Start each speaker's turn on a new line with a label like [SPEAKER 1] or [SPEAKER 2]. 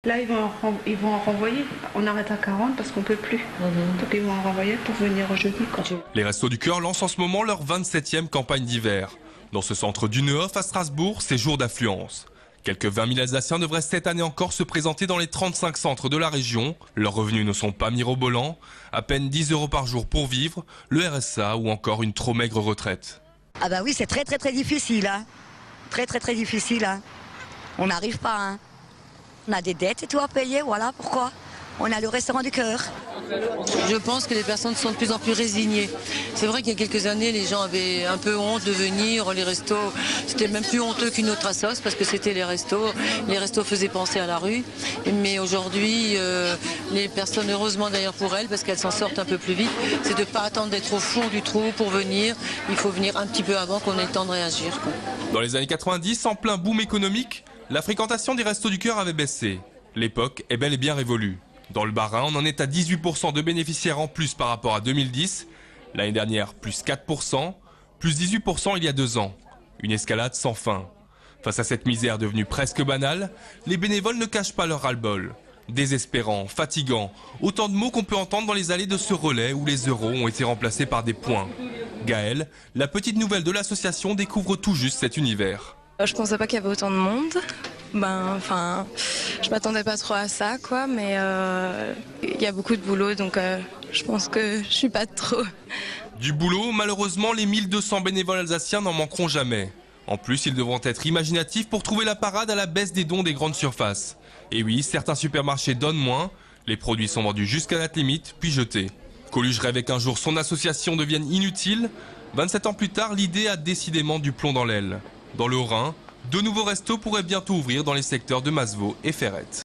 [SPEAKER 1] Là, ils vont en renvoyer. On arrête à 40 parce qu'on peut plus. Donc ils vont en renvoyer pour venir jeudi.
[SPEAKER 2] Les Restos du Cœur lancent en ce moment leur 27e campagne d'hiver. Dans ce centre du Neuhof à Strasbourg, c'est jour d'affluence. Quelques 20 000 Alsaciens devraient cette année encore se présenter dans les 35 centres de la région. Leurs revenus ne sont pas mirobolants. À peine 10 € par jour pour vivre, le RSA ou encore une trop maigre retraite.
[SPEAKER 3] Ah bah oui, c'est très difficile. Hein. Très difficile. Hein. On n'arrive pas. Hein. On a des dettes et tout à payer, voilà pourquoi. On a le restaurant du cœur.
[SPEAKER 4] Je pense que les personnes sont de plus en plus résignées. C'est vrai qu'il y a quelques années, les gens avaient un peu honte de venir. Les restos, c'était même plus honteux qu'une autre assoce parce que c'était les restos. Les restos faisaient penser à la rue. Mais aujourd'hui, les personnes, heureusement d'ailleurs pour elles, parce qu'elles s'en sortent un peu plus vite, c'est de ne pas attendre d'être au fond du trou pour venir. Il faut venir un petit peu avant qu'on ait le temps de réagir.
[SPEAKER 2] Dans les années 90, en plein boom économique, la fréquentation des Restos du Cœur avait baissé. L'époque est bel et bien révolue. Dans le Bas-Rhin, on en est à 18% de bénéficiaires en plus par rapport à 2010. L'année dernière, plus 4%, plus 18% il y a 2 ans. Une escalade sans fin. Face à cette misère devenue presque banale, les bénévoles ne cachent pas leur ras-le-bol. Désespérant, fatigant, autant de mots qu'on peut entendre dans les allées de ce relais où les euros ont été remplacés par des points. Gaëlle, la petite nouvelle de l'association, découvre tout juste cet univers.
[SPEAKER 5] Je pensais pas qu'il y avait autant de monde. Je m'attendais pas trop à ça, quoi, mais il y a beaucoup de boulot, donc je pense que je suis pas trop.
[SPEAKER 2] Du boulot, malheureusement, les 1200 bénévoles alsaciens n'en manqueront jamais. En plus, ils devront être imaginatifs pour trouver la parade à la baisse des dons des grandes surfaces. Et oui, certains supermarchés donnent moins, les produits sont vendus jusqu'à date limite, puis jetés. Coluche rêvait qu'un jour son association devienne inutile. 27 ans plus tard, l'idée a décidément du plomb dans l'aile. Dans le Haut-Rhin, 2 nouveaux restos pourraient bientôt ouvrir dans les secteurs de Masevaux et Ferrette.